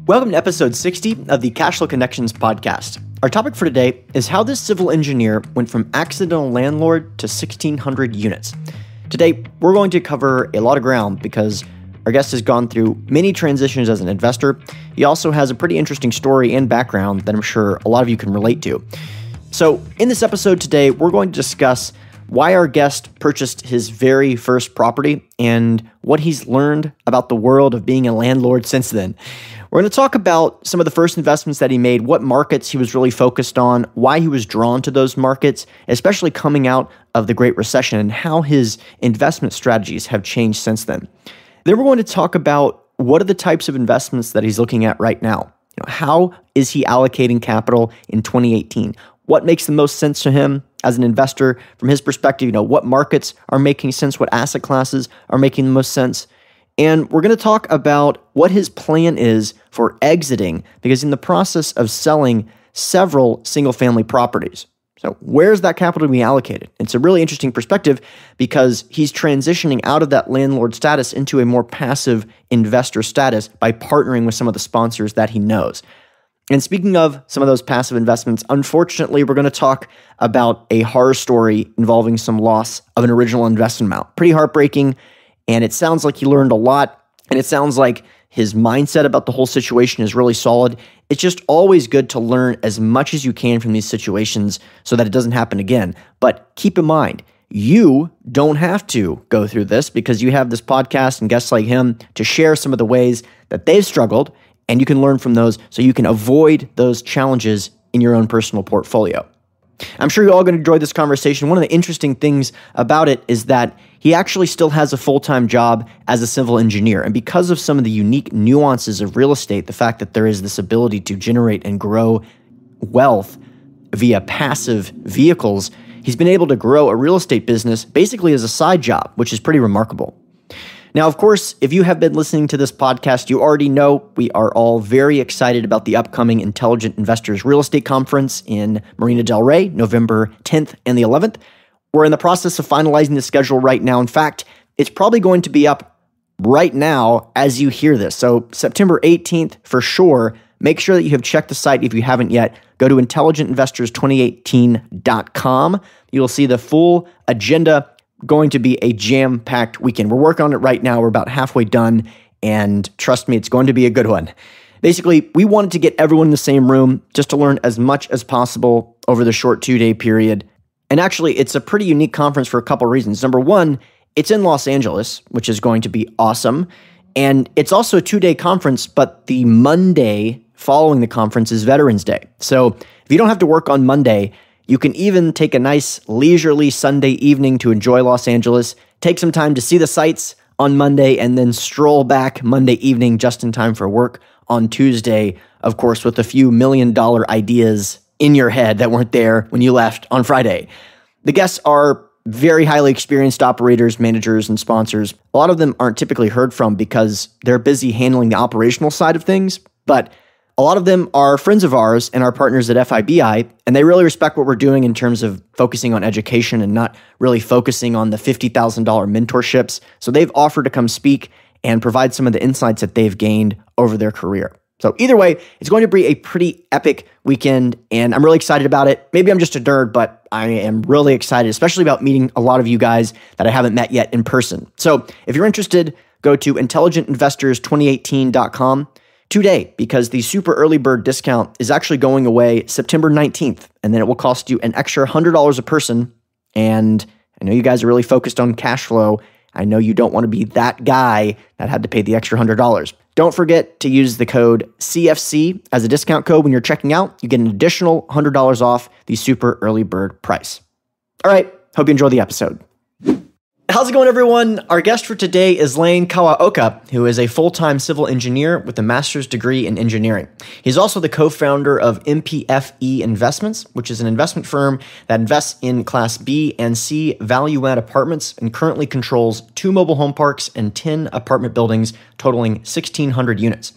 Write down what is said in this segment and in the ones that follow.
Welcome to episode 60 of the Cashflow Connections podcast. Our topic for today is how this civil engineer went from accidental landlord to 1,600 units. Today, we're going to cover a lot of ground because our guest has gone through many transitions as an investor. He also has a pretty interesting story and background that I'm sure a lot of you can relate to. So in this episode today, we're going to discuss why our guest purchased his very first property and what he's learned about the world of being a landlord since then. We're going to talk about some of the first investments that he made, what markets he was really focused on, why he was drawn to those markets, especially coming out of the Great Recession, and how his investment strategies have changed since then. Then we're going to talk about what are the types of investments that he's looking at right now. How is he allocating capital in 2018? What makes the most sense to him as an investor from his perspective? What markets are making sense? What asset classes are making the most sense? And we're going to talk about what his plan is for exiting, because in the process of selling several single-family properties. So where's that capital being allocated? It's a really interesting perspective because he's transitioning out of that landlord status into a more passive investor status by partnering with some of the sponsors that he knows. And speaking of some of those passive investments, unfortunately, we're going to talk about a horror story involving some loss of an original investment amount. Pretty heartbreaking. And it sounds like he learned a lot, and it sounds like his mindset about the whole situation is really solid. It's just always good to learn as much as you can from these situations so that it doesn't happen again. But keep in mind, you don't have to go through this because you have this podcast and guests like him to share some of the ways that they've struggled, and you can learn from those so you can avoid those challenges in your own personal portfolio. I'm sure you're all going to enjoy this conversation. One of the interesting things about it is that he actually still has a full-time job as a civil engineer. And because of some of the unique nuances of real estate, the fact that there is this ability to generate and grow wealth via passive vehicles, he's been able to grow a real estate business basically as a side job, which is pretty remarkable. Now, of course, if you have been listening to this podcast, you already know we are all very excited about the upcoming Intelligent Investors Real Estate Conference in Marina del Rey, November 10th and the 11th. We're in the process of finalizing the schedule right now. In fact, it's probably going to be up right now as you hear this. So September 18th for sure. Make sure that you have checked the site if you haven't yet. Go to intelligentinvestors2018.com. You'll see the full agenda. Going to be a jam-packed weekend. We're working on it right now. We're about halfway done, and trust me, it's going to be a good one. Basically, we wanted to get everyone in the same room just to learn as much as possible over the short 2-day period. And actually, it's a pretty unique conference for a couple of reasons. Number one, it's in Los Angeles, which is going to be awesome. And it's also a 2-day conference, but the Monday following the conference is Veterans Day. So if you don't have to work on Monday, you can even take a nice leisurely Sunday evening to enjoy Los Angeles, take some time to see the sights on Monday, and then stroll back Monday evening just in time for work on Tuesday, of course, with a few million-dollar ideas in your head that weren't there when you left on Friday. The guests are very highly experienced operators, managers, and sponsors. A lot of them aren't typically heard from because they're busy handling the operational side of things, but a lot of them are friends of ours and our partners at FIBI, and they really respect what we're doing in terms of focusing on education and not really focusing on the $50,000 mentorships. So they've offered to come speak and provide some of the insights that they've gained over their career. So either way, it's going to be a pretty epic weekend, and I'm really excited about it. Maybe I'm just a nerd, but I am really excited, especially about meeting a lot of you guys that I haven't met yet in person. So if you're interested, go to intelligentinvestors2018.com. today, because the super early bird discount is actually going away September 19th, and then it will cost you an extra $100 a person. And I know you guys are really focused on cash flow. I know you don't want to be that guy that had to pay the extra $100. Don't forget to use the code CFC as a discount code when you're checking out. You get an additional $100 off the super early bird price. All right, hope you enjoy the episode. How's it going, everyone? Our guest for today is Lane Kawa-oka, who is a full-time civil engineer with a master's degree in engineering. He's also the co-founder of MPFE Investments, which is an investment firm that invests in Class B and C value-add apartments and currently controls 2 mobile home parks and 10 apartment buildings totaling 1,600 units.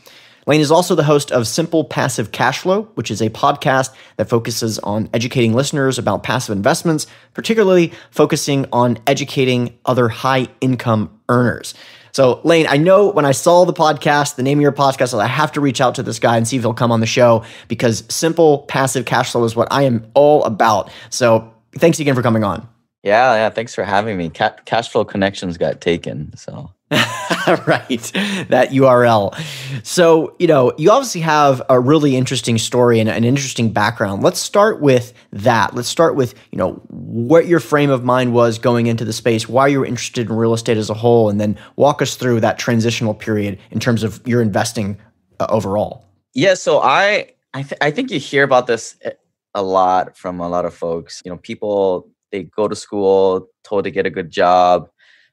Lane is also the host of Simple Passive Cashflow, which is a podcast that focuses on educating listeners about passive investments, particularly focusing on educating other high-income earners. So, Lane, I know when I saw the podcast, the name of your podcast, I have to reach out to this guy and see if he'll come on the show because simple passive cash flow is what I am all about. So, thanks again for coming on. Yeah. Thanks for having me. Cash flow connections got taken, so. Right, that URL. So, you obviously have a really interesting story and an interesting background. Let's start with that. Let's start with, what your frame of mind was going into the space, why you were interested in real estate as a whole, and then walk us through that transitional period in terms of your investing overall. Yeah, so I think you hear about this a lot from a lot of folks. People, they go to school, told to get a good job.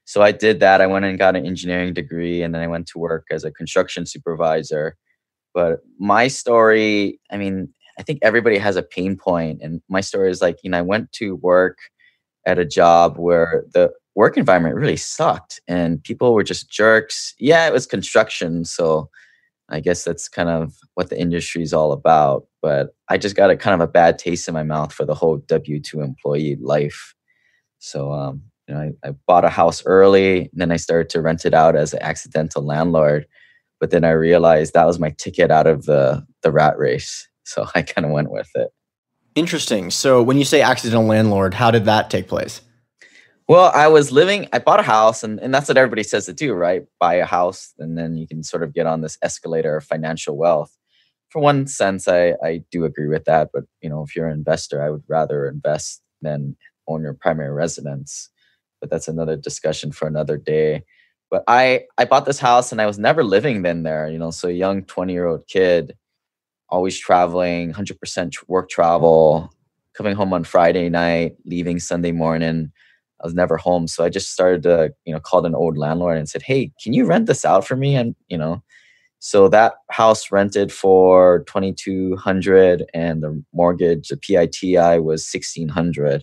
So I did that. I went and got an engineering degree, and then I went to work as a construction supervisor. But my story, I think everybody has a pain point. And my story is like, I went to work at a job where the work environment really sucked and people were just jerks. Yeah, it was construction. So I guess that's kind of what the industry is all about. But I just got a kind of a bad taste in my mouth for the whole W-2 employee life. So, I bought a house early, and then I started to rent it out as an accidental landlord. But then I realized that was my ticket out of the rat race. So I kind of went with it. Interesting. So when you say accidental landlord, how did that take place? Well, I bought a house, and that's what everybody says to do, right? Buy a house, and then you can sort of get on this escalator of financial wealth. For one sense, I do agree with that. But, if you're an investor, I would rather invest than own your primary residence. But that's another discussion for another day. But I bought this house and I was never living then there, so a young 20-year-old kid, always traveling, 100% work travel, coming home on Friday night, leaving Sunday morning. I was never home. So I just started to, called an old landlord and said, hey, can you rent this out for me? And, so that house rented for $2,200 and the mortgage, the PITI was $1,600.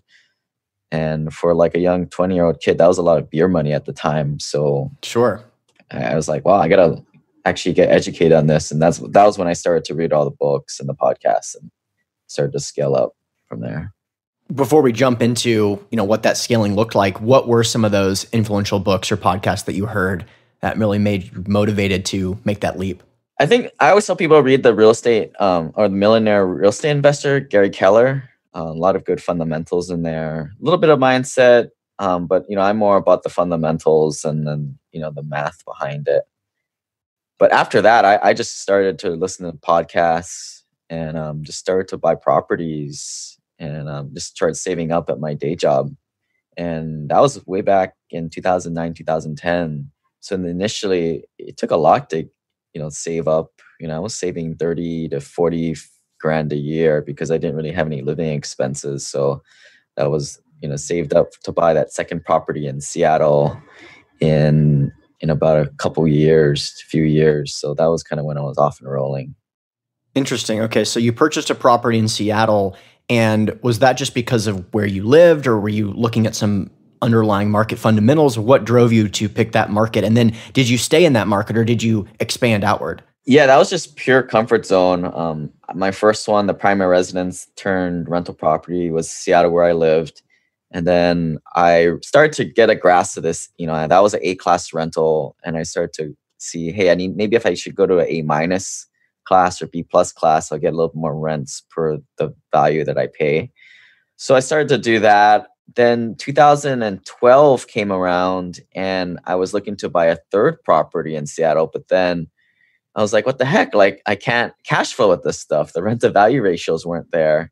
And for like a young 20-year-old kid, that was a lot of beer money at the time. So sure, I was like, wow, I got to actually get educated on this. And that was when I started to read all the books and the podcasts and started to scale up from there. Before we jump into, what that scaling looked like, what were some of those influential books or podcasts that you heard that really made you motivated to make that leap? I think I always tell people read the real estate or the Millionaire Real Estate Investor, Gary Keller. A lot of good fundamentals in there. A little bit of mindset, but I'm more about the fundamentals and then the math behind it. But after that, I just started to listen to podcasts and just started to buy properties and just started saving up at my day job. And that was way back in 2009, 2010. So initially, it took a lot to save up. I was saving 30 to 40 grand a year because I didn't really have any living expenses. So that was, saved up to buy that second property in Seattle in about a few years. So that was kind of when I was off and rolling. Interesting. Okay. So you purchased a property in Seattle, and was that just because of where you lived, or were you looking at some underlying market fundamentals? What drove you to pick that market? And then did you stay in that market or did you expand outward? Yeah, that was just pure comfort zone. My first one, the primary residence turned rental property, was Seattle, where I lived. And then I started to get a grasp of this, that was an A-class rental. And I started to see, hey, maybe if I should go to an A- class or B+ class, I'll get a little more rents per the value that I pay. So I started to do that. Then 2012 came around and I was looking to buy a third property in Seattle, but then I was like, what the heck? Like, I can't cash flow with this stuff. The rent to value ratios weren't there.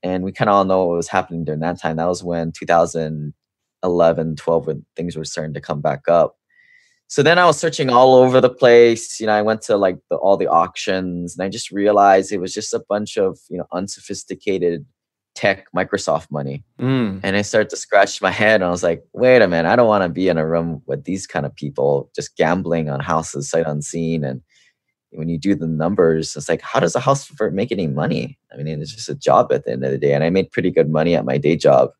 And we kind of all know what was happening during that time. That was when 2011, 12, when things were starting to come back up. So then I was searching all over the place. I went to like all the auctions, and I just realized it was just a bunch of, unsophisticated tech Microsoft money. And I started to scratch my head and I was like, wait a minute, I don't want to be in a room with these kind of people just gambling on houses sight unseen. And when you do the numbers, it's like, how does a house make any money? It's just a job at the end of the day. And I made pretty good money at my day job.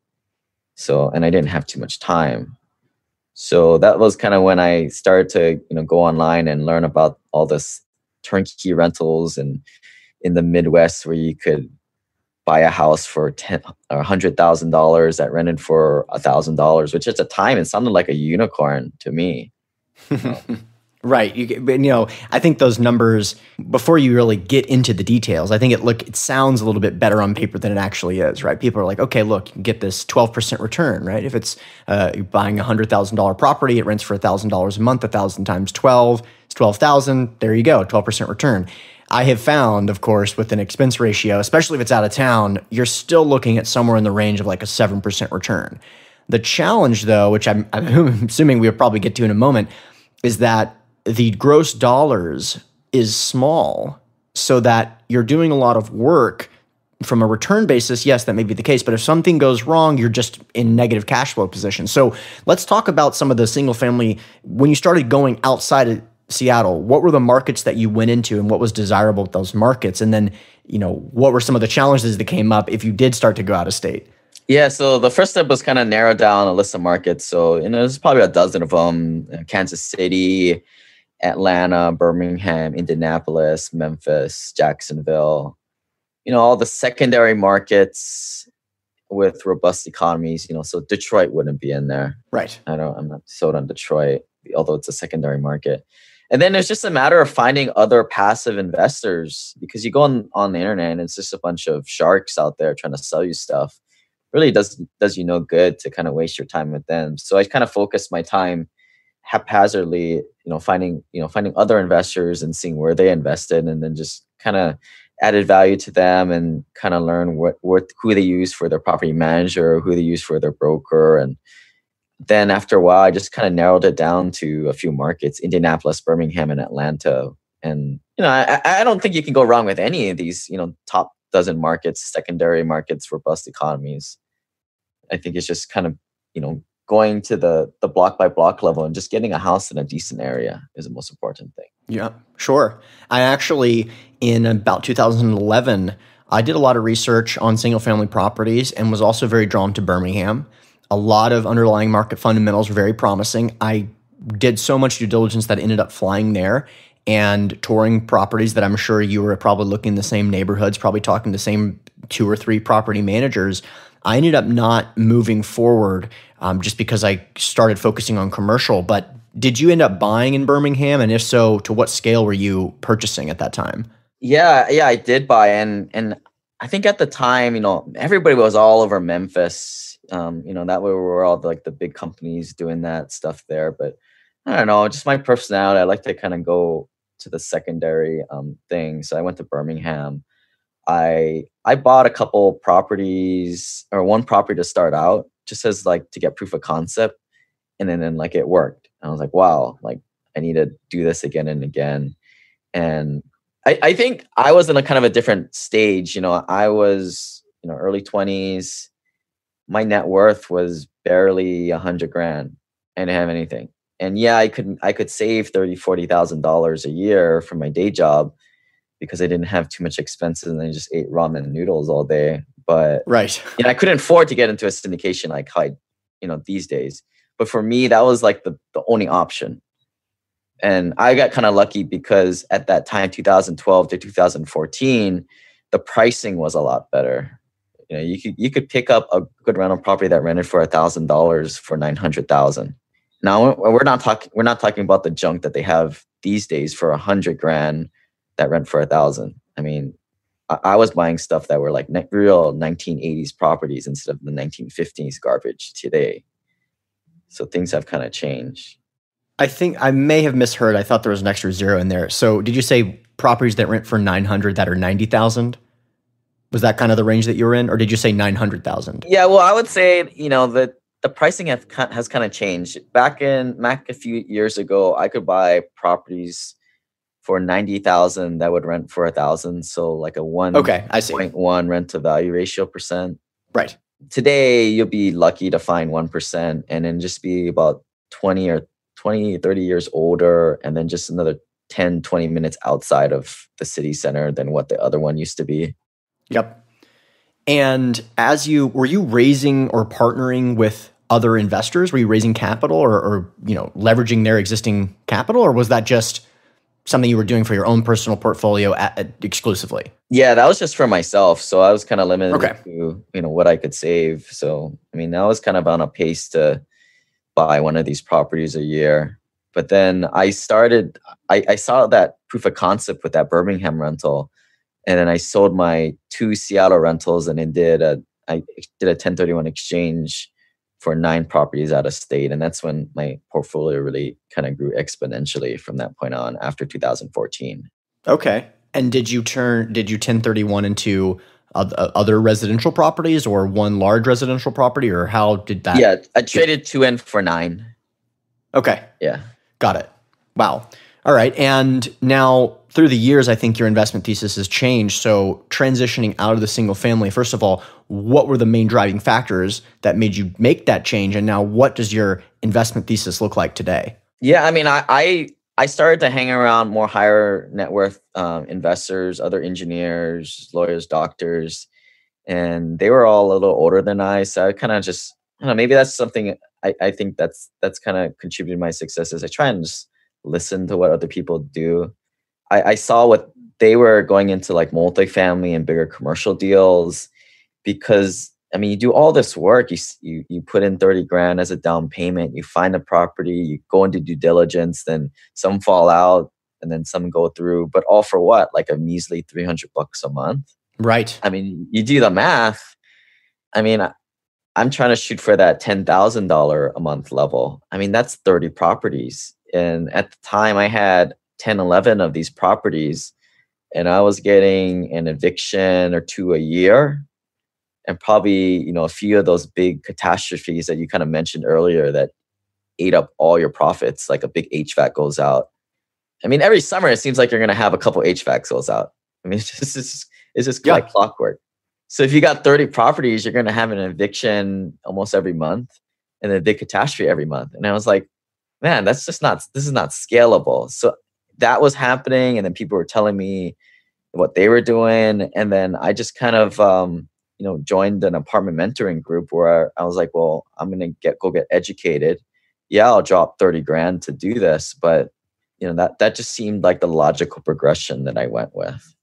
So, and I didn't have too much time. So that was kind of when I started to, go online and learn about all this turnkey rentals and in the Midwest where you could buy a house for $10,000 or $100,000 that rented for $1,000, which at the time, it sounded like a unicorn to me. Right. I think those numbers, before you really get into the details, I think it sounds a little bit better on paper than it actually is, right? People are like, okay, look, you can get this 12% return, right? If it's you're buying a $100,000 property, it rents for $1,000 a month, 1,000 times 12, it's 12,000. There you go, 12% return. I have found, of course, with an expense ratio, especially if it's out of town, you're still looking at somewhere in the range of like a 7% return. The challenge, though, which I'm assuming we'll probably get to in a moment, is that the gross dollars is small, so that you're doing a lot of work from a return basis. Yes, that may be the case, but if something goes wrong, you're just in negative cash flow position. So let's talk about some of the single family. When you started going outside of Seattle, what were the markets that you went into and what was desirable with those markets? And then, what were some of the challenges that came up if you did start to go out of state? Yeah, so the first step was kind of narrow down a list of markets. So, there's probably a dozen of them: Kansas City, Atlanta, Birmingham, Indianapolis, Memphis, Jacksonville, all the secondary markets with robust economies, so Detroit wouldn't be in there. Right. I'm not sold on Detroit, although it's a secondary market. And then it's just a matter of finding other passive investors, because you go on the internet and it's just a bunch of sharks out there trying to sell you stuff. Really does you no good to kind of waste your time with them. So I kind of focused my time haphazardly, finding other investors and seeing where they invested, and then just kind of added value to them and kind of learn who they use for their property manager, who they use for their broker. And then after a while, I just kind of narrowed it down to a few markets: Indianapolis, Birmingham, and Atlanta. And I don't think you can go wrong with any of these top dozen markets, secondary markets, robust economies. I think it's just kind of going to the block by block level and just getting a house in a decent area is the most important thing. Yeah, sure. I actually, in about 2011, I did a lot of research on single family properties and was also very drawn to Birmingham. A lot of underlying market fundamentals were very promising. I did so much due diligence that I ended up flying there and touring properties that I'm sure you were probably looking in the same neighborhoods, probably talking to the same 2 or 3 property managers. I ended up not moving forward just because I started focusing on commercial. But did you end up buying in Birmingham? And if so, to what scale were you purchasing at that time? Yeah, I did buy. And I think at the time, everybody was all over Memphis. That way we were all like the big companies doing that stuff there. But I don't know, just my personality, I like to kind of go to the secondary thing. So I went to Birmingham. I bought a couple properties, or one property to start out, just as like to get proof of concept, and then like it worked. And I was like, wow, like I need to do this again and again. And I think I was in a kind of a different stage. I was early 20s. My net worth was barely $100,000. I didn't have anything. And yeah, I could save $30,000-$40,000 a year from my day job, because I didn't have too much expenses and I just ate ramen noodles all day. But right, I couldn't afford to get into a syndication like these days. But for me, that was like the only option. And I got kind of lucky, because at that time, 2012 to 2014, the pricing was a lot better. You could pick up a good rental property that rented for $1,000 for $900,000. Now we're not talking about the junk that they have these days for $100,000 that rent for $1,000. I mean, I was buying stuff that were like real 1980s properties instead of the 1950s garbage today. So things have kind of changed. I think I may have misheard. I thought there was an extra zero in there. So did you say properties that rent for $900 that are $90,000? Was that kind of the range that you were in, or did you say $900,000? Yeah, well, I would say the pricing has kind of changed. Back a few years ago, I could buy properties for $90,000 that would rent for $1,000. So like a 1.1 rent to value ratio percent. Right. Today, you'll be lucky to find 1%, and then just be about 30 years older, and then just another 10, 20 minutes outside of the city center than what the other one used to be. Yep. And were you raising or partnering with other investors? Were you raising capital or leveraging their existing capital, or was that just something you were doing for your own personal portfolio exclusively? Yeah, that was just for myself. So I was kind of limited to, what I could save. So, I was kind of on a pace to buy one of these properties a year. But then I saw that proof of concept with that Birmingham rental. And then I sold my 2 Seattle rentals and then I did a 1031 exchange for 9 properties out of state. And that's when my portfolio really kind of grew exponentially from that point on after 2014. Okay. And did you 1031 into other residential properties or one large residential property, or how did that? Yeah, I traded 2 in for 9. Okay. Yeah. Got it. Wow. All right. And now through the years, I think your investment thesis has changed. So transitioning out of the single family, first of all, what were the main driving factors that made you make that change? And now what does your investment thesis look like today? Yeah, I mean, I started to hang around more higher net worth investors, other engineers, lawyers, doctors, and they were all a little older than I. So I kind of just, I don't know, maybe that's something I think that's kind of contributed to my success is I try and just listen to what other people do. I saw what they were going into, like multifamily and bigger commercial deals, because I mean, you do all this work, you put in 30 grand as a down payment, you find a property, you go into due diligence, then some fall out and then some go through, but all for what? Like a measly $300 a month. Right. I mean, you do the math. I mean, I'm trying to shoot for that $10,000 a month level. I mean, that's 30 properties. And at the time I had 10, 11 of these properties and I was getting an eviction or 2 a year. And probably, a few of those big catastrophes that you kind of mentioned earlier that ate up all your profits, like a big HVAC goes out. I mean, every summer it seems like you're going to have a couple HVACs goes out. I mean, it's just like clockwork. So if you got 30 properties, you're going to have an eviction almost every month and a big catastrophe every month. And I was like, man, this is not scalable. So that was happening. And then people were telling me what they were doing. And then I just kind of, joined an apartment mentoring group where I was like, well, I'm going to go get educated. Yeah, I'll drop 30 grand to do this. But, that just seemed like the logical progression that I went with.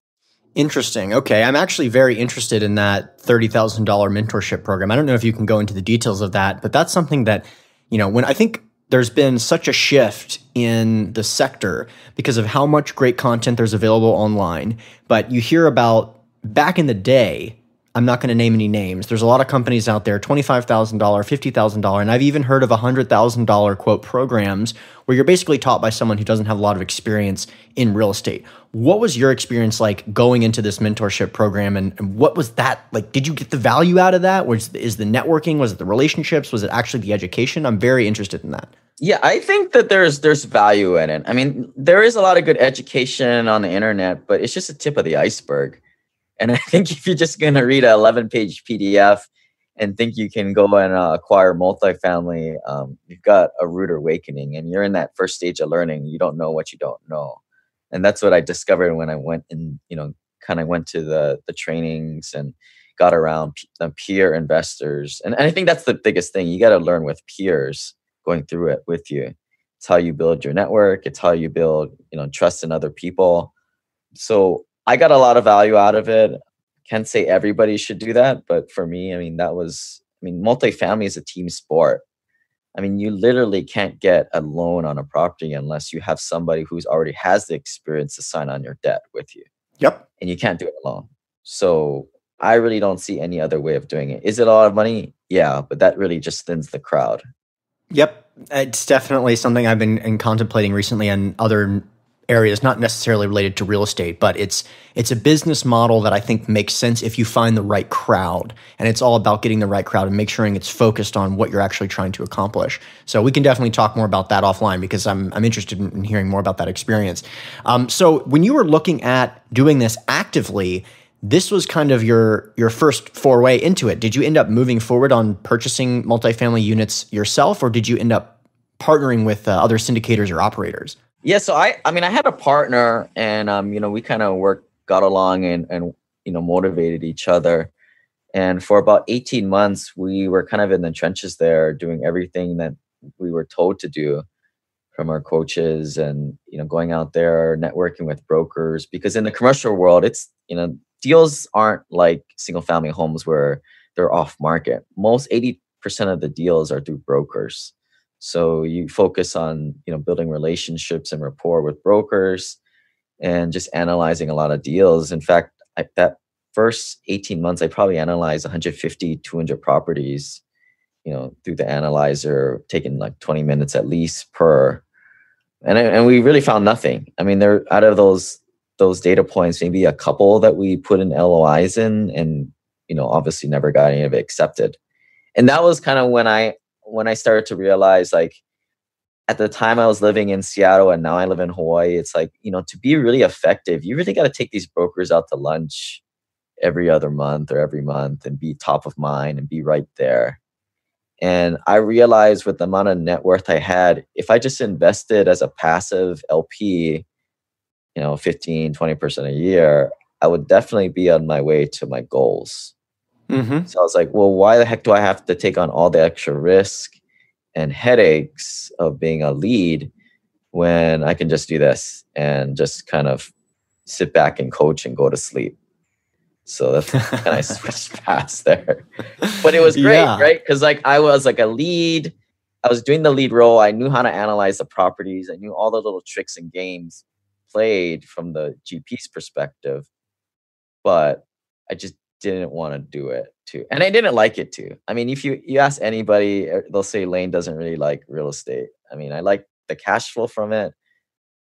Interesting. Okay. I'm actually very interested in that $30,000 mentorship program. I don't know if you can go into the details of that, but that's something that, when I think there's been such a shift in the sector because of how much great content there's available online. But you hear about back in the day, I'm not going to name any names. There's a lot of companies out there, $25,000, $50,000, and I've even heard of $100,000 quote programs where you're basically taught by someone who doesn't have a lot of experience in real estate. What was your experience like going into this mentorship program, and what was that like? Did you get the value out of that? Is the networking? Was it the relationships? Was it actually the education? I'm very interested in that. Yeah, I think that there's value in it. I mean, there is a lot of good education on the internet, but it's just a tip of the iceberg. And I think if you're just going to read an 11-page PDF and think you can go and acquire multifamily, you've got a rude awakening. And you're in that first stage of learning. You don't know what you don't know. And that's what I discovered when I went and, kind of went to the trainings and got around peer investors. And I think that's the biggest thing. You got to learn with peers going through it with you. It's how you build your network. It's how you build, trust in other people. So I got a lot of value out of it. Can't say everybody should do that, but for me, multifamily is a team sport. I mean, you literally can't get a loan on a property unless you have somebody who's already has the experience to sign on your debt with you. Yep. And you can't do it alone. So I really don't see any other way of doing it. Is it a lot of money? Yeah, but that really just thins the crowd. Yep. It's definitely something I've been contemplating recently in other areas, not necessarily related to real estate, but it's a business model that I think makes sense if you find the right crowd. And it's all about getting the right crowd and make sure it's focused on what you're actually trying to accomplish. So we can definitely talk more about that offline because I'm interested in hearing more about that experience. So when you were looking at doing this actively, this was kind of your first foray into it. Did you end up moving forward on purchasing multifamily units yourself, or did you end up partnering with other syndicators or operators? Yeah, so I had a partner, and we kind of got along and motivated each other. And for about 18 months, we were kind of in the trenches there, doing everything that we were told to do from our coaches, and going out there networking with brokers. Because in the commercial world, it's deals aren't like single family homes where they're off market. Most 80% of the deals are through brokers. So you focus on, building relationships and rapport with brokers and just analyzing a lot of deals. In fact, that first 18 months, I probably analyzed 150, 200 properties, through the analyzer, taking like 20 minutes at least per. And we really found nothing. I mean, there out of those data points, maybe a couple that we put in LOIs in, and obviously never got any of it accepted. And that was kind of when I started to realize, like, at the time I was living in Seattle and now I live in Hawaii, it's like, to be really effective, you really got to take these brokers out to lunch every other month or every month and be top of mind and be right there. And I realized with the amount of net worth I had, if I just invested as a passive LP, 15, 20% a year, I would definitely be on my way to my goals. Mm-hmm. So I was like, well, why the heck do I have to take on all the extra risk and headaches of being a lead when I can just do this and just kind of sit back and coach and go to sleep? So that's kind of switched paths there. But it was great, right? Because like I was like a lead. I was doing the lead role. I knew how to analyze the properties. I knew all the little tricks and games played from the GP's perspective. But I just didn't want to do it too. And I didn't like it too. I mean, if you ask anybody, they'll say Lane doesn't really like real estate. I mean, I like the cash flow from it,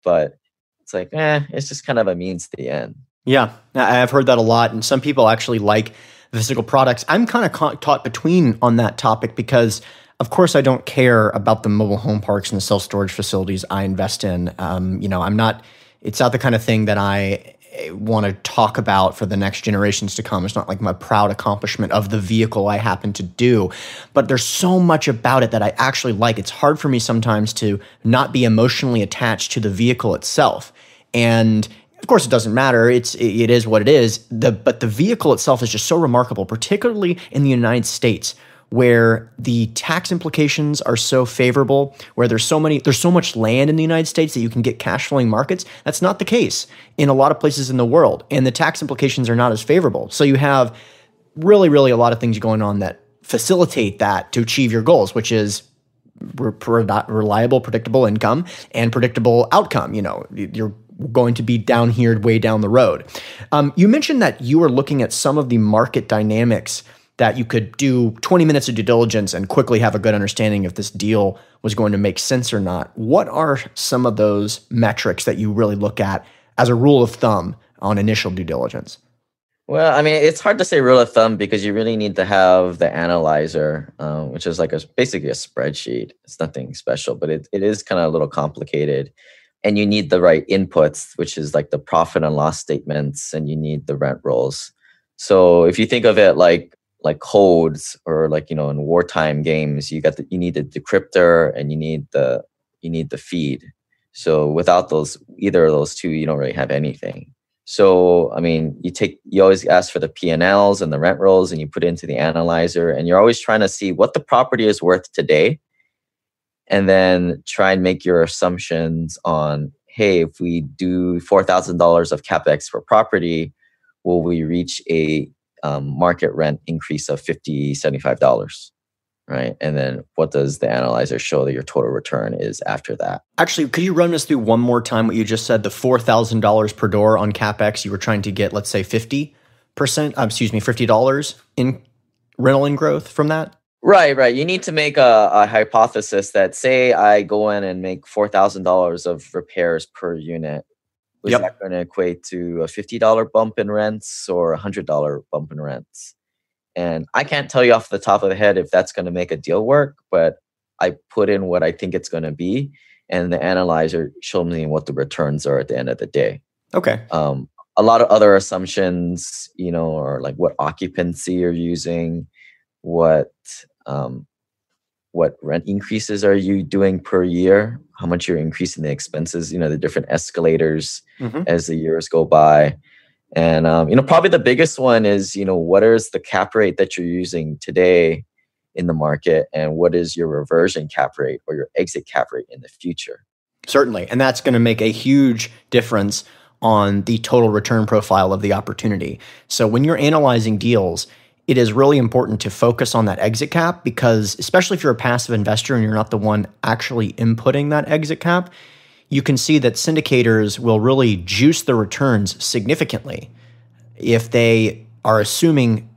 but it's like, it's just kind of a means to the end. Yeah, I've heard that a lot. And some people actually like physical products. I'm kind of caught between on that topic because, of course, I don't care about the mobile home parks and the self-storage facilities I invest in. It's not the kind of thing that I want to talk about for the next generations to come. It's not like my proud accomplishment of the vehicle I happen to do, but there's so much about it that I actually like. It's hard for me sometimes to not be emotionally attached to the vehicle itself. And of course, it doesn't matter. It is what it is. But the vehicle itself is just so remarkable, particularly in the United States, where the tax implications are so favorable, where there's so much land in the United States that you can get cash flowing markets. That's not the case in a lot of places in the world, and the tax implications are not as favorable. So you have really, really a lot of things going on that facilitate that to achieve your goals, which is reliable, predictable income and predictable outcome. You're going to be down here way down the road. You mentioned that you were looking at some of the market dynamics that you could do 20 minutes of due diligence and quickly have a good understanding if this deal was going to make sense or not. What are some of those metrics that you really look at as a rule of thumb on initial due diligence? Well, I mean, it's hard to say rule of thumb because you really need to have the analyzer, which is like basically a spreadsheet. It's nothing special, but it is kind of a little complicated. And you need the right inputs, which is like the profit and loss statements, and you need the rent rolls. So if you think of it like codes, or like, in wartime games, you need the decryptor and you need the feed. So without either of those two, you don't really have anything. So, I mean, you always ask for the P&Ls and the rent rolls, and you put it into the analyzer, and you're always trying to see what the property is worth today. And then try and make your assumptions on, hey, if we do $4,000 of CapEx for property, will we reach a market rent increase of $50, $75, right? And then what does the analyzer show that your total return is after that? Actually, could you run us through one more time what you just said? The $4,000 per door on CapEx, you were trying to get, let's say, $50 in rental in growth from that? Right. You need to make a hypothesis that, say I go in and make $4,000 of repairs per unit. Was that going to equate to a $50 bump in rents or a $100 bump in rents? And I can't tell you off the top of the head if that's going to make a deal work, but I put in what I think it's going to be, and the analyzer showed me what the returns are at the end of the day. Okay. A lot of other assumptions, are like what occupancy you're using, what rent increases are you doing per year, how much you're increasing the expenses, the different escalators as the years go by. And, probably the biggest one is, what is the cap rate that you're using today in the market, and what is your reversion cap rate or your exit cap rate in the future? Certainly. And that's going to make a huge difference on the total return profile of the opportunity. So when you're analyzing deals, it is really important to focus on that exit cap because, especially if you're a passive investor and you're not the one actually inputting that exit cap, you can see that syndicators will really juice the returns significantly if they are assuming,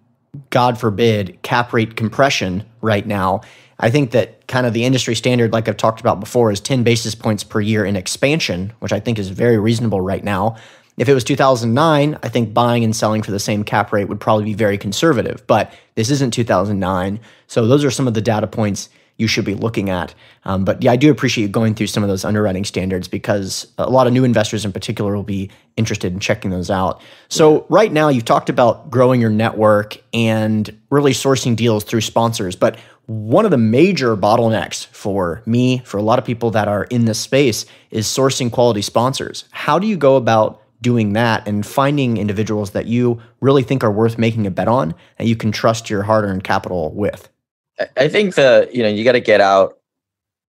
God forbid, cap rate compression right now. I think that kind of the industry standard, like I've talked about before, is 10 basis points per year in expansion, which I think is very reasonable right now. If it was 2009, I think buying and selling for the same cap rate would probably be very conservative, but this isn't 2009. So those are some of the data points you should be looking at. But yeah, I do appreciate you going through some of those underwriting standards because a lot of new investors in particular will be interested in checking those out. So right now you've talked about growing your network and really sourcing deals through sponsors, but one of the major bottlenecks for me, for a lot of people that are in this space, is sourcing quality sponsors. How do you go about doing that and finding individuals that you really think are worth making a bet on and you can trust your hard-earned capital with? I think you got to get out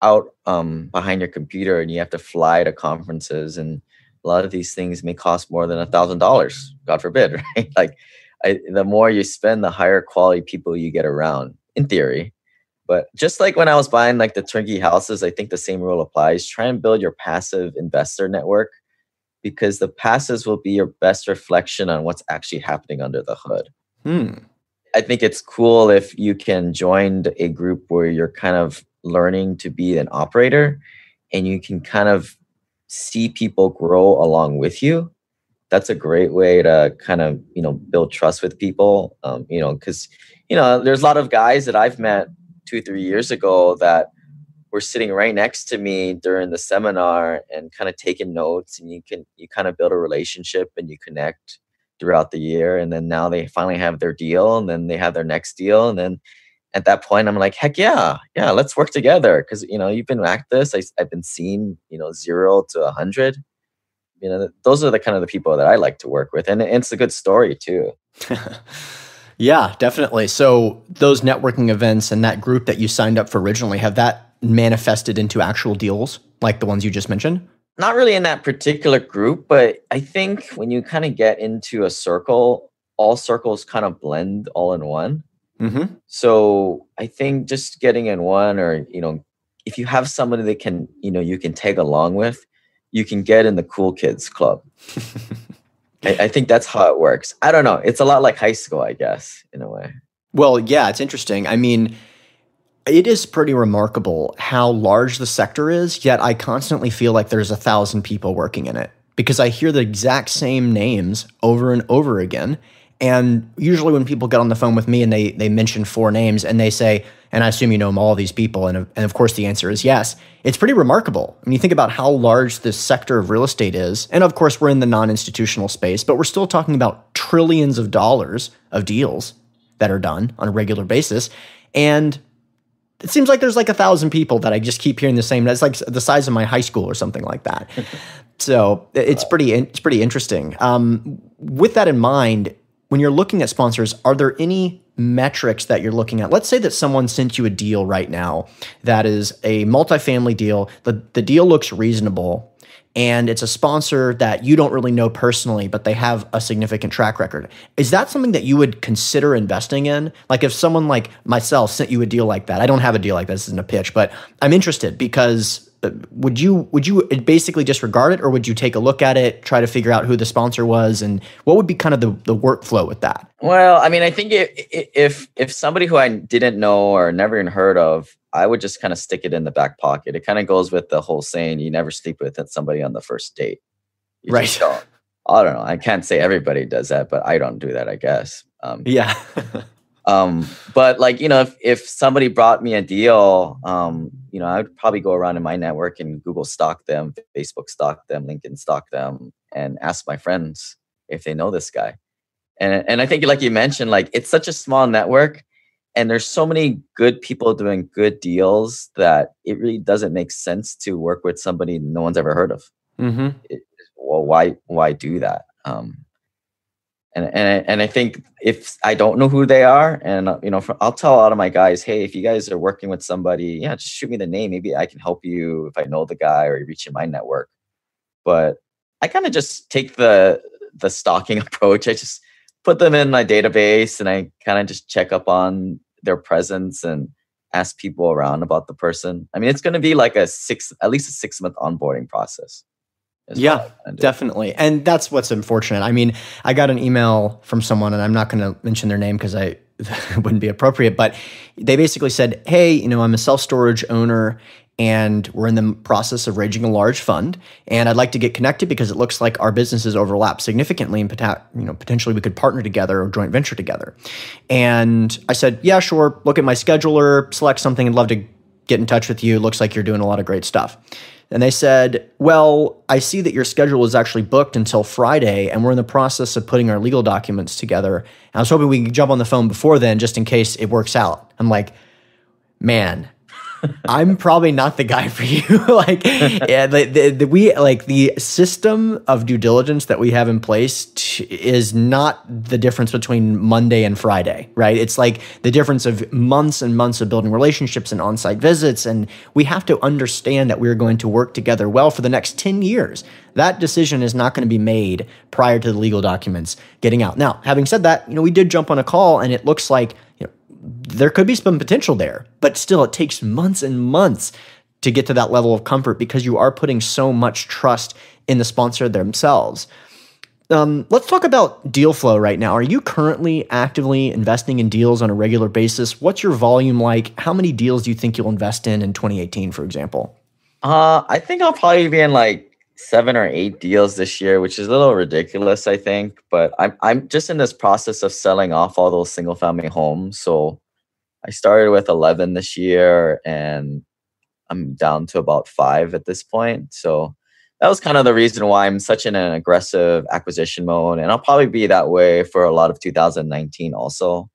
behind your computer and you have to fly to conferences, and a lot of these things may cost more than $1,000, God forbid, right? Like the more you spend, the higher quality people you get around, in theory. But just like when I was buying like the turnkey houses, I think the same rule applies. Try and build your passive investor network because the passives will be your best reflection on what's actually happening under the hood. I think it's cool if you can join a group where you're kind of learning to be an operator and you can kind of see people grow along with you. That's a great way to kind of, build trust with people. Because, there's a lot of guys that I've met 2-3 years ago that were sitting right next to me during the seminar and kind of taking notes, and you kind of build a relationship and you connect throughout the year. And then now they finally have their deal and then they have their next deal. And then at that point, I'm like, heck yeah, let's work together. Cause you've been at this, I've been seeing, 0 to 100. Those are the kind of the people that I like to work with. And it's a good story too. Yeah, definitely. So those networking events and that group that you signed up for originally, have that manifested into actual deals like the ones you just mentioned? Not really in that particular group, but I think when you kind of get into a circle, all circles kind of blend all in one. Mm-hmm. So I think just getting in one, or, if you have somebody that can, you can tag along with, you can get in the cool kids club. I think that's how it works. I don't know. It's a lot like high school, I guess, in a way. Well, yeah, it's interesting. I mean, it is pretty remarkable how large the sector is, yet I constantly feel like there's 1,000 people working in it because I hear the exact same names over and over again. And usually when people get on the phone with me and they mention 4 names and they say, and I assume you know all these people, and of course the answer is yes, it's pretty remarkable. When you think about how large this sector of real estate is, and of course we're in the non-institutional space, but we're still talking about trillions of dollars of deals that are done on a regular basis. And it seems like there's like 1,000 people that I just keep hearing the same. That's like the size of my high school or something like that. So it's pretty interesting. With that in mind, when you're looking at sponsors, are there any metrics that you're looking at? Let's say that someone sent you a deal right now that is a multifamily deal. The deal looks reasonable, and it's a sponsor that you don't really know personally, but they have a significant track record. Is that something that you would consider investing in? Like if someone like myself sent you a deal like that, I don't have a deal like this, isn't a pitch, but I'm interested because would you basically disregard it, or would you take a look at it, try to figure out who the sponsor was, and what would be kind of the workflow with that? Well, I mean, I think if somebody who I didn't know or never even heard of, I would just kind of stick it in the back pocket. It kind of goes with the whole saying, you never sleep with somebody on the first date. You right. Just don't. I don't know. I can't say everybody does that, but I don't do that, I guess. Yeah. But like, if somebody brought me a deal, I would probably go around in my network and Google stalk them, Facebook stalk them, LinkedIn stalk them, and ask my friends if they know this guy. And I think, like you mentioned, like it's such a small network, and there's so many good people doing good deals that it really doesn't make sense to work with somebody no one's ever heard of. Mm-hmm. Well, why do that? And I think if I don't know who they are, and I'll tell a lot of my guys, hey, if you guys are working with somebody, just shoot me the name. Maybe I can help you if I know the guy or you reach in my network. But I kind of just take the stalking approach. I just put them in my database, and I kind of just check up on their presence and ask people around about the person. I mean, it's going to be like at least a 6-month onboarding process. Yeah, definitely. And that's what's unfortunate. I mean, I got an email from someone, and I'm not going to mention their name because it wouldn't be appropriate, but they basically said, hey, I'm a self-storage owner, and we're in the process of raising a large fund, and I'd like to get connected because it looks like our businesses overlap significantly, and potentially we could partner together or joint venture together. And I said, yeah, sure. Look at my scheduler, select something. I'd love to get in touch with you. Looks like you're doing a lot of great stuff. And they said, well, I see that your schedule is actually booked until Friday, and we're in the process of putting our legal documents together. And I was hoping we could jump on the phone before then, just in case it works out. I'm like, man, I'm probably not the guy for you. The system of due diligence that we have in place is not the difference between Monday and Friday, right? It's like the difference of months and months of building relationships and on-site visits. And we have to understand that we're going to work together well for the next 10 years. That decision is not going to be made prior to the legal documents getting out. Now, having said that, we did jump on a call, and it looks like there could be some potential there, but still it takes months and months to get to that level of comfort because you are putting so much trust in the sponsor themselves. Let's talk about deal flow right now. Are you currently actively investing in deals on a regular basis? What's your volume like? How many deals do you think you'll invest in 2018, for example? I think I'll probably be in like 7 or 8 deals this year, which is a little ridiculous, I think. But I'm just in this process of selling off all those single family homes. So I started with 11 this year, and I'm down to about 5 at this point. So that was kind of the reason why I'm such in an aggressive acquisition mode. And I'll probably be that way for a lot of 2019 also.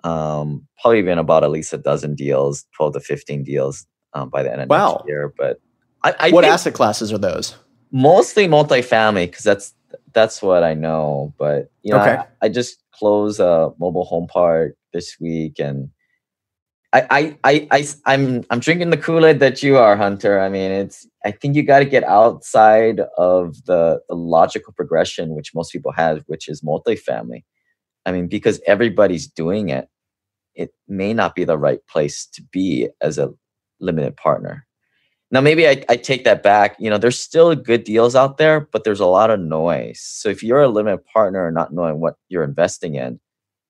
Probably been about at least a dozen deals, 12 to 15 deals by the end of next year. But I what asset classes are those? Mostly multifamily, because that's what I know. But okay. I just closed a mobile home park this week, and I'm drinking the Kool-Aid that you are, Hunter. I mean, I think you got to get outside of the logical progression which most people have, which is multifamily. I mean, because everybody's doing it, it may not be the right place to be as a limited partner. Now, maybe I take that back. There's still good deals out there, but there's a lot of noise. So if you're a limited partner and not knowing what you're investing in,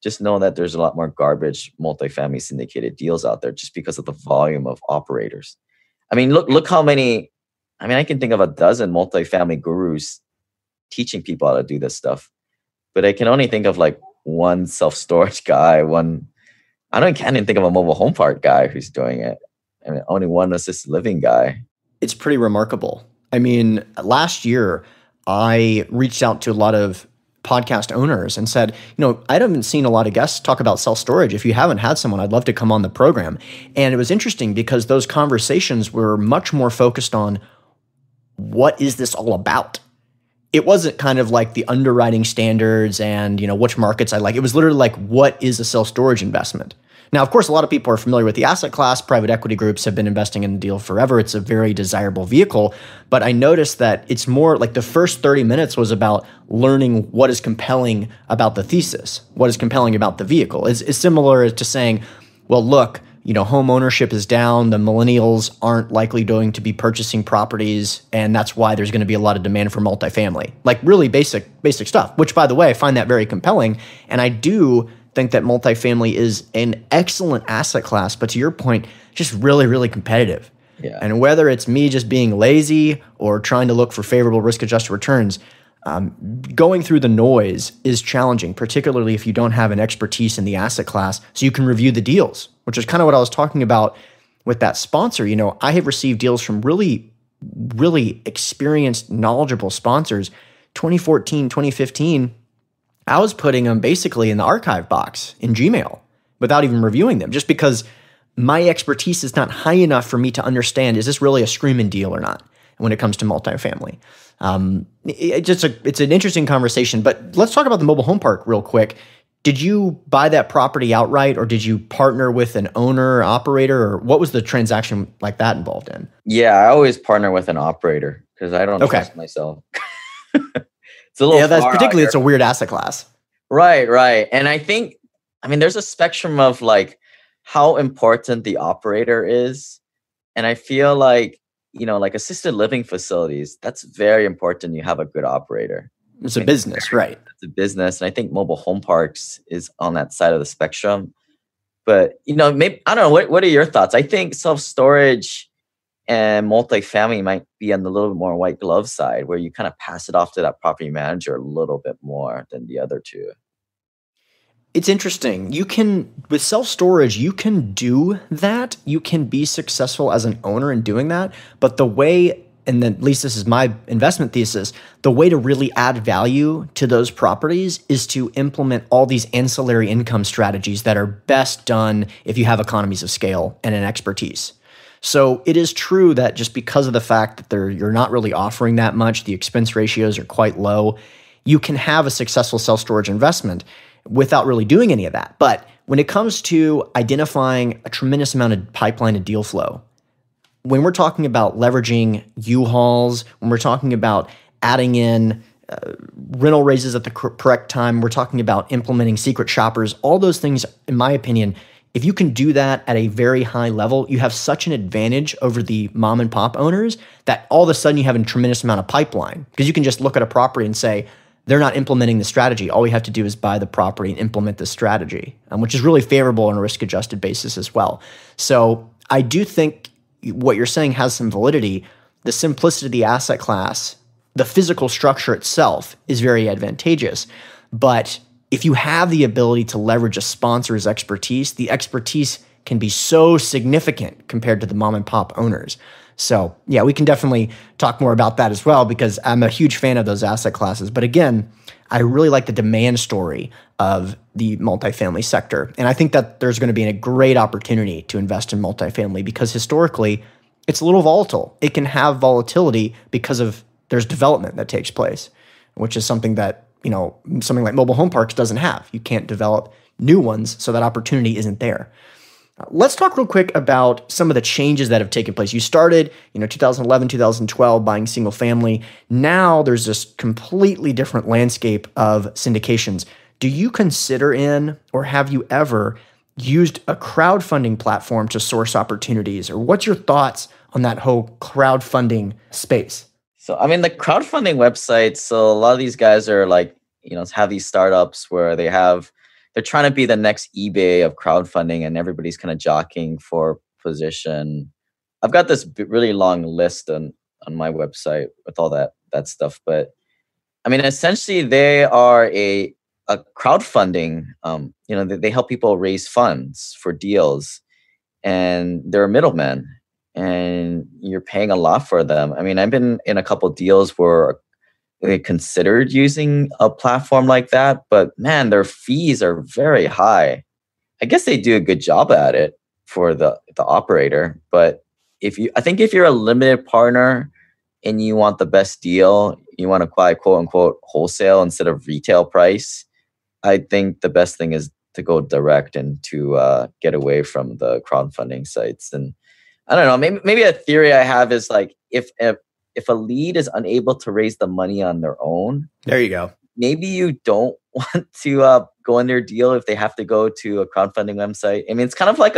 just know that there's a lot more garbage multifamily syndicated deals out there just because of the volume of operators. I mean, look how many. I mean, I can think of a dozen multifamily gurus teaching people how to do this stuff, but I can only think of like one self-storage guy. Can't even think of a mobile home park guy who's doing it. I mean, only one assisted living guy. It's pretty remarkable. I mean, last year, I reached out to a lot of podcast owners and said, I haven't seen a lot of guests talk about self-storage. If you haven't had someone, I'd love to come on the program. And it was interesting because those conversations were much more focused on what is this all about? It wasn't kind of like the underwriting standards and, which markets I like. It was literally like, what is a self-storage investment? Now, of course, a lot of people are familiar with the asset class. Private equity groups have been investing in the deal forever. It's a very desirable vehicle. But I noticed that it's more like the first 30 minutes was about learning what is compelling about the thesis, what is compelling about the vehicle. It's similar to saying, well, look, home ownership is down. The millennials aren't likely going to be purchasing properties. And that's why there's going to be a lot of demand for multifamily, like really basic stuff, which, by the way, I find that very compelling. And I do think that multifamily is an excellent asset class, but to your point, just really, really competitive. Yeah. And whether it's me just being lazy or trying to look for favorable risk-adjusted returns, going through the noise is challenging, particularly if you don't have an expertise in the asset class so you can review the deals, which is kind of what I was talking about with that sponsor. I have received deals from really, really experienced, knowledgeable sponsors. 2014, 2015, I was putting them basically in the archive box in Gmail without even reviewing them, just because my expertise is not high enough for me to understand, is this really a screaming deal or not when it comes to multifamily? It's an interesting conversation, but let's talk about the mobile home park real quick. Did you buy that property outright, or did you partner with an owner, operator, or what was the transaction like that involved in? Yeah, I always partner with an operator because I don't trust myself. It's a little it's a weird asset class. Right, right. And I think, I mean, there's a spectrum of like how important the operator is. And I feel like, like assisted living facilities, that's very important. You have a good operator. It's I a mean, business, right? it's a business. And I think mobile home parks is on that side of the spectrum. But, maybe, I don't know, what are your thoughts? I think self-storage and multifamily might be on the little bit more white glove side, where you kind of pass it off to that property manager a little bit more than the other two. It's interesting. With self-storage, you can do that. You can be successful as an owner in doing that. But the way, and then at least this is my investment thesis, the way to really add value to those properties is to implement all these ancillary income strategies that are best done if you have economies of scale and an expertise. So it is true that just because of the fact that you're not really offering that much, the expense ratios are quite low, you can have a successful self-storage investment without really doing any of that. But when it comes to identifying a tremendous amount of pipeline and deal flow, when we're talking about leveraging U-Hauls, when we're talking about adding in rental raises at the correct time, we're talking about implementing secret shoppers, all those things, in my opinion, if you can do that at a very high level, you have such an advantage over the mom and pop owners that all of a sudden you have a tremendous amount of pipeline, because you can just look at a property and say, they're not implementing the strategy. All we have to do is buy the property and implement the strategy, which is really favorable on a risk-adjusted basis as well. So I do think what you're saying has some validity. The simplicity of the asset class, the physical structure itself is very advantageous. But if you have the ability to leverage a sponsor's expertise, the expertise can be so significant compared to the mom and pop owners. So yeah, we can definitely talk more about that as well, because I'm a huge fan of those asset classes. But again, I really like the demand story of the multifamily sector. And I think that there's going to be a great opportunity to invest in multifamily because historically it's a little volatile. It can have volatility because there's development that takes place, which is something that, something like mobile home parks doesn't have. You can't develop new ones, so that opportunity isn't there. Let's talk real quick about some of the changes that have taken place. You started, 2011, 2012 buying single family. Now there's this completely different landscape of syndications. Do you consider or have you ever used a crowdfunding platform to source opportunities? Or what's your thoughts on that whole crowdfunding space? So, I mean, the crowdfunding websites, so a lot of these guys are like, have these startups where they're trying to be the next eBay of crowdfunding, and everybody's kind of jockeying for position. I've got this really long list on my website with all that stuff. But I mean, essentially they are a crowdfunding, they help people raise funds for deals, and they're middlemen, and you're paying a lot for them. I mean, I've been in a couple deals where they considered using a platform like that, but man, their fees are very high. I guess they do a good job at it for the operator, but I think if you're a limited partner and you want the best deal, you want to buy quote unquote wholesale instead of retail price, I think the best thing is to go direct and to get away from the crowdfunding sites. And I don't know, maybe a theory I have is like if a lead is unable to raise the money on their own, there you go. Maybe you don't want to go in their deal if they have to go to a crowdfunding website. I mean, it's kind of like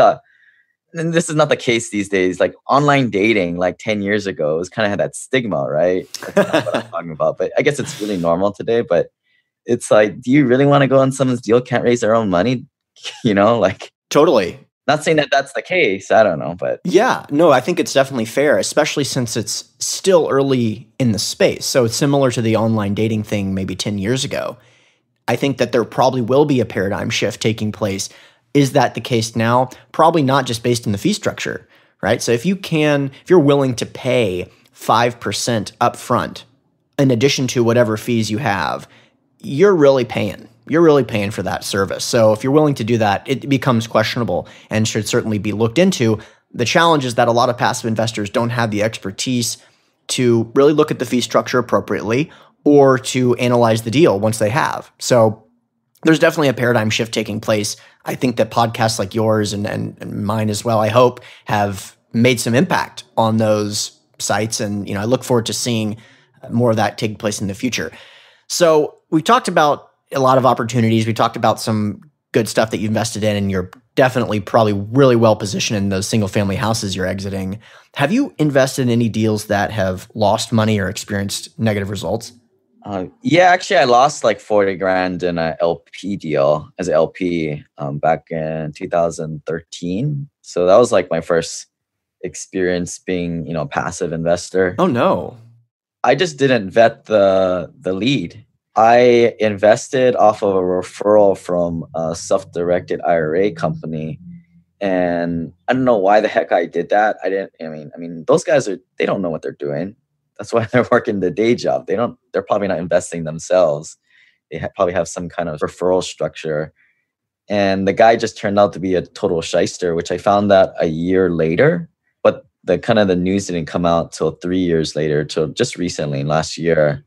and this is not the case these days, like online dating like 10 years ago, it was kind of had that stigma, right? That's not what I'm talking about, but I guess it's really normal today. But it's like, do you really want to go on someone's deal, can't raise their own money? Totally. Not saying that that's the case. I don't know, but yeah, no, I think it's definitely fair, especially since it's still early in the space. So it's similar to the online dating thing maybe 10 years ago. I think that there probably will be a paradigm shift taking place. Is that the case now? Probably not, just based on the fee structure, right? So if you're willing to pay 5% upfront in addition to whatever fees you have, you're really paying. You're really paying for that service. So if you're willing to do that, it becomes questionable and should certainly be looked into. The challenge is that a lot of passive investors don't have the expertise to really look at the fee structure appropriately or to analyze the deal once they have. So there's definitely a paradigm shift taking place. I think that podcasts like yours and mine as well, I hope, have made some impact on those sites. And I look forward to seeing more of that take place in the future. So we talked about a lot of opportunities. We talked about some good stuff that you invested in, and you're definitely probably really well positioned in those single family houses you're exiting. Have you invested in any deals that have lost money or experienced negative results? Yeah, actually, I lost like 40 grand in a LP deal as an LP back in 2013. So that was like my first experience being, a passive investor. Oh, no. I just didn't vet the lead. I invested off of a referral from a self-directed IRA company. And I don't know why the heck I did that. I mean, those guys they don't know what they're doing. That's why they're working the day job. They're probably not investing themselves. They probably have some kind of referral structure. And the guy just turned out to be a total shyster, which I found that a year later. But the news didn't come out till 3 years later, till just recently, last year.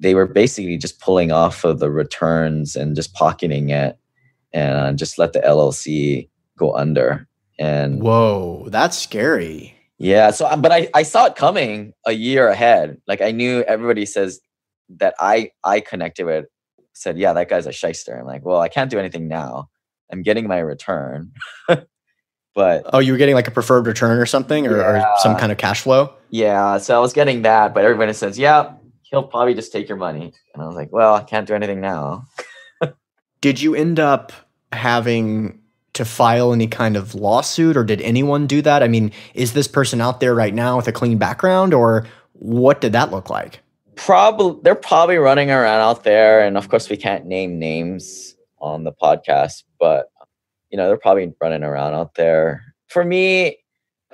They were basically just pulling off of the returns and just pocketing it and just let the LLC go under. And whoa, that's scary. Yeah. So, but I saw it coming a year ahead. Like I knew everybody says that I connected with said, yeah, that guy's a shyster. I'm like, well, I can't do anything now. I'm getting my return. But oh, you were getting like a preferred return or something, or some kind of cash flow? Yeah. So I was getting that, but everybody says, yeah, he'll probably just take your money. And I was like, well, I can't do anything now. Did you end up having to file any kind of lawsuit, or did anyone do that? I mean, is this person out there right now with a clean background, or what did that look like? They're probably running around out there. And of course, we can't name names on the podcast, but they're probably running around out there. For me,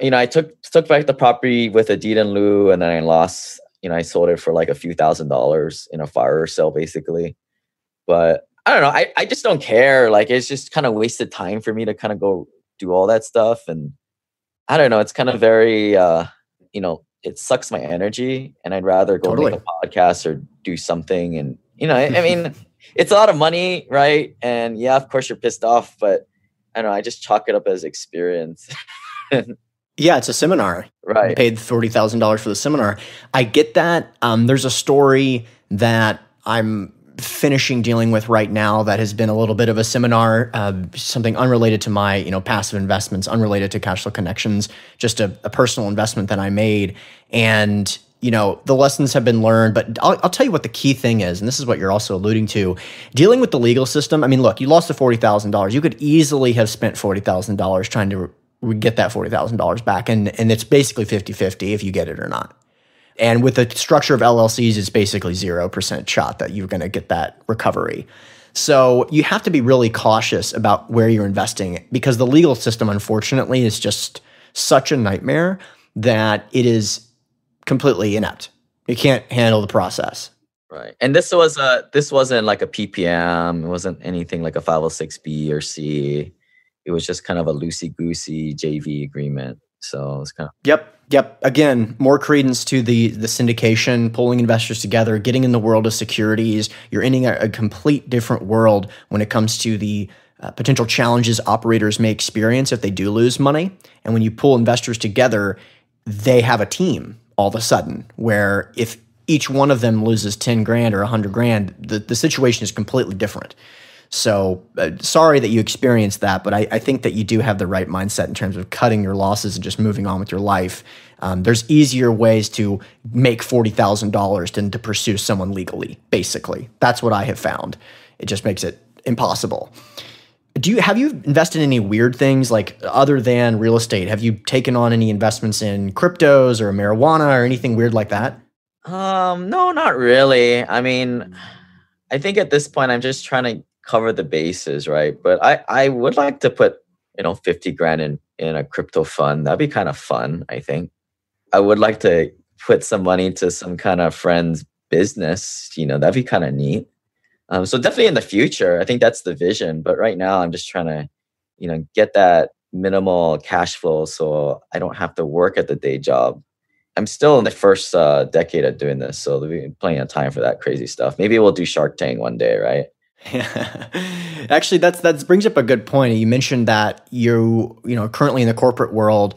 I took back the property with a deed in lieu, and then I lost. I sold it for like a few $1,000s in a fire sale, basically. But I don't know. I just don't care. Like, it's just kind of wasted time for me to kind of go do all that stuff. And I don't know. It's kind of very, it sucks my energy, and I'd rather go make a podcast or do something. And, I mean, it's a lot of money, right? And yeah, of course you're pissed off, but I don't know. I just chalk it up as experience. Yeah, it's a seminar. Right. You paid $40,000 for the seminar. I get that. There's a story that I'm finishing dealing with right now that has been a little bit of a seminar, something unrelated to my, passive investments, unrelated to Cashflow Connections, just a personal investment that I made. And, the lessons have been learned, but I'll tell you what the key thing is, and this is what you're also alluding to, dealing with the legal system. I mean, look, you lost the $40,000. You could easily have spent $40,000 trying to get that $40,000 back. And it's basically 50-50 if you get it or not. And with the structure of LLCs, it's basically 0% shot that you're going to get that recovery. So you have to be really cautious about where you're investing, because the legal system, unfortunately, is just such a nightmare that it is completely inept. You can't handle the process. Right. And this wasn't like a PPM. It wasn't anything like a 506B or C. It was just kind of a loosey-goosey JV agreement. So it's kind of... Yep. Again, more credence to the syndication, pulling investors together, getting in the world of securities. You're in a complete different world when it comes to the potential challenges operators may experience if they do lose money. And when you pull investors together, they have a team all of a sudden, where if each one of them loses 10 grand or 100 grand, the situation is completely different. So sorry that you experienced that, but I think that you do have the right mindset in terms of cutting your losses and just moving on with your life. There's easier ways to make $40,000 than to pursue someone legally, basically. That's what I have found. It just makes it impossible. Have you invested in any weird things, like other than real estate? Have you taken on any investments in cryptos or marijuana or anything weird like that? No, not really. I mean, I think at this point I'm just trying to cover the bases, right? But I would like to put 50 grand in a crypto fund. That'd be kind of fun, I think. I would like to put some money to some kind of friend's business. That'd be kind of neat. So definitely in the future, I think that's the vision. But right now I'm just trying to get that minimal cash flow so I don't have to work at the day job. I'm still in the first decade of doing this, so there'll be plenty of time for that crazy stuff. Maybe we'll do Shark Tank one day, right? Yeah. Actually, that brings up a good point. You mentioned that you currently in the corporate world.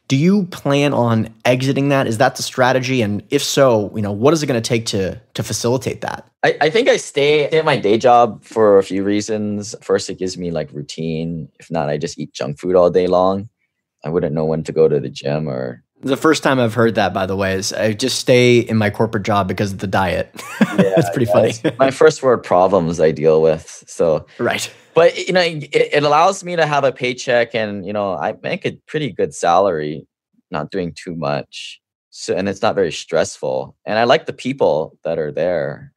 Do you plan on exiting that? Is that the strategy? And if so, what is it going to take to facilitate that? I think I stay at my day job for a few reasons. First, it gives me like routine. If not, I just eat junk food all day long. I wouldn't know when to go to the gym or... The first time I've heard that, by the way, is I just stay in my corporate job because of the diet. Yeah, It's pretty funny. It's my first world problems I deal with. So right. But it allows me to have a paycheck, and I make a pretty good salary, not doing too much. So, and it's not very stressful. And I like the people that are there.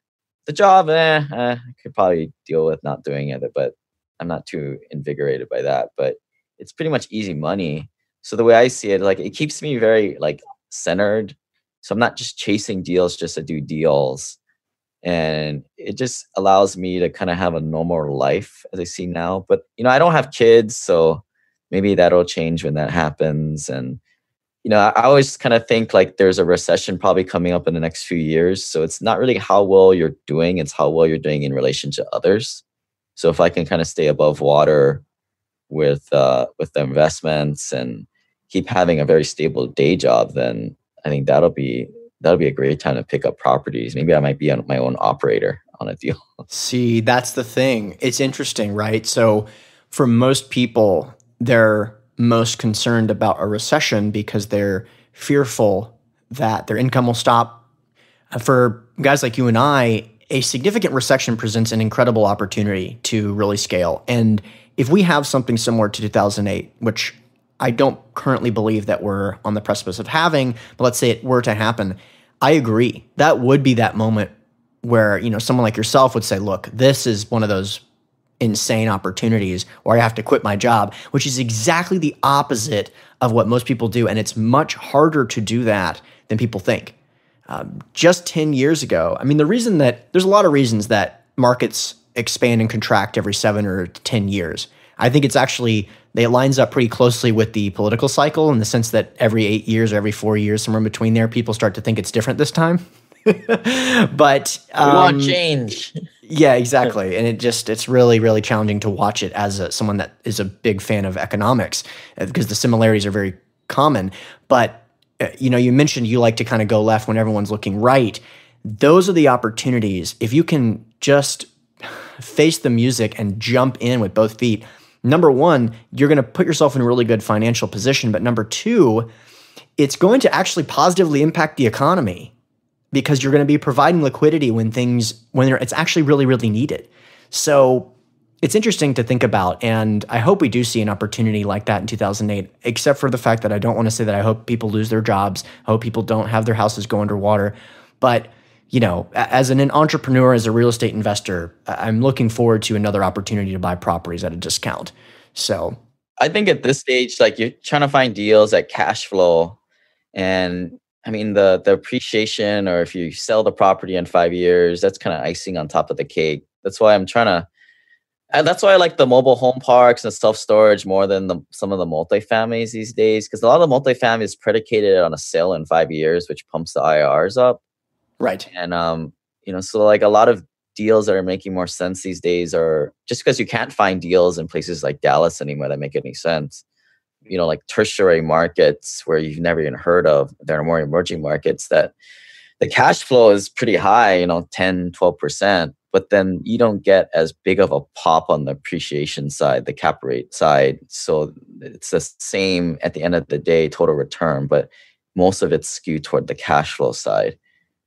The job, I could probably deal with not doing it, but I'm not too invigorated by that. But it's pretty much easy money. So the way I see it, like, it keeps me very centered. So I'm not just chasing deals just to do deals. And it just allows me to kind of have a normal life as I see now. But, I don't have kids, so maybe that'll change when that happens. And, I always kind of think like there's a recession probably coming up in the next few years. So it's not really how well you're doing, it's how well you're doing in relation to others. So if I can kind of stay above water with the investments and keep having a very stable day job, then I think that'll be a great time to pick up properties. Maybe I might be my own operator on a deal. See, that's the thing. It's interesting, right? So for most people, they're most concerned about a recession because they're fearful that their income will stop. For guys like you and I, a significant recession presents an incredible opportunity to really scale. And if we have something similar to 2008, which I don't currently believe that we're on the precipice of having, but let's say it were to happen, I agree. That would be that moment where, someone like yourself would say, look, this is one of those insane opportunities where I have to quit my job, which is exactly the opposite of what most people do. And it's much harder to do that than people think. Just 10 years ago, there's a lot of reasons that markets expand and contract every 7 or 10 years. I think it lines up pretty closely with the political cycle in the sense that every 8 years or every 4 years, somewhere in between there, people start to think it's different this time. But we want change. Yeah, exactly. And it's really, really challenging to watch it as someone that is a big fan of economics because the similarities are very common. But, you mentioned you like to kind of go left when everyone's looking right. Those are the opportunities. If you can just face the music and jump in with both feet, number one, you're going to put yourself in a really good financial position. But number two, it's going to actually positively impact the economy because you're going to be providing liquidity when it's actually really, really needed. So it's interesting to think about. And I hope we do see an opportunity like that in 2008, except for the fact that I don't want to say that I hope people lose their jobs. I hope people don't have their houses go underwater. But as an entrepreneur, as a real estate investor, I'm looking forward to another opportunity to buy properties at a discount. So I think at this stage, you're trying to find deals at cash flow. And the appreciation, or if you sell the property in 5 years, that's kind of icing on top of the cake. That's why that's why I like the mobile home parks and self-storage more than some of the multifamilies these days. Because a lot of the multifamily is predicated on a sale in 5 years, which pumps the IRRs up. Right. And, so a lot of deals that are making more sense these days are just because you can't find deals in places like Dallas anymore that make any sense. Like tertiary markets where you've never even heard of. There are more emerging markets that the cash flow is pretty high, 10, 12%, but then you don't get as big of a pop on the appreciation side, the cap rate side. So it's the same at the end of the day, total return, but most of it's skewed toward the cash flow side.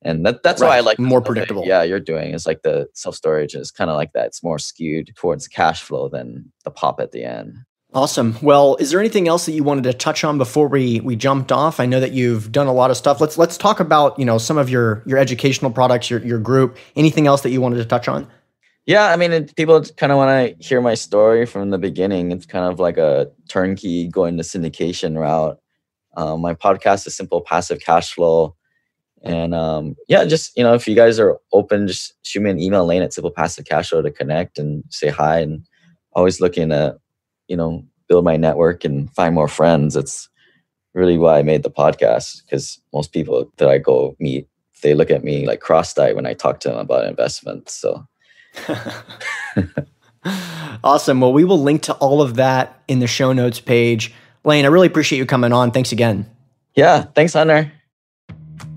And that's right. why I like more predictable. You're doing is like the self-storage is kind of like that. It's more skewed towards cash flow than the pop at the end. Awesome. Well, is there anything else that you wanted to touch on before we jumped off? I know that you've done a lot of stuff. Let's talk about, some of your educational products, your group. Anything else that you wanted to touch on? Yeah, people kind of want to hear my story from the beginning. It's kind of like a turnkey going the syndication route. My podcast is Simple Passive Cashflow. And just, if you guys are open, just shoot me an email, Lane at Simple Passive Cashflow, to connect and say hi. And always looking to, build my network and find more friends. It's really why I made the podcast, because most people that I go meet, they look at me like cross-eyed when I talk to them about investments. So awesome. Well, we will link to all of that in the show notes page. Lane, I really appreciate you coming on. Thanks again. Yeah, thanks, Hunter.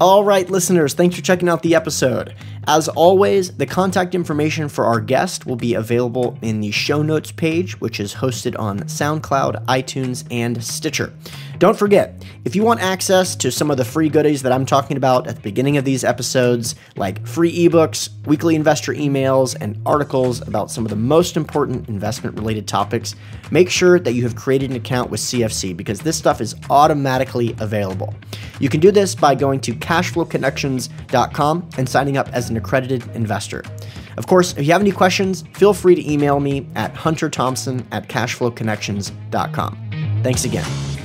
All right, listeners, thanks for checking out the episode. As always, the contact information for our guest will be available in the show notes page, which is hosted on SoundCloud, iTunes, and Stitcher. Don't forget, if you want access to some of the free goodies that I'm talking about at the beginning of these episodes, like free ebooks, weekly investor emails, and articles about some of the most important investment-related topics, make sure that you have created an account with CFC because this stuff is automatically available. You can do this by going to cashflowconnections.com and signing up as an accredited investor. Of course, if you have any questions, feel free to email me at hunterthompson@cashflowconnections.com. Thanks again.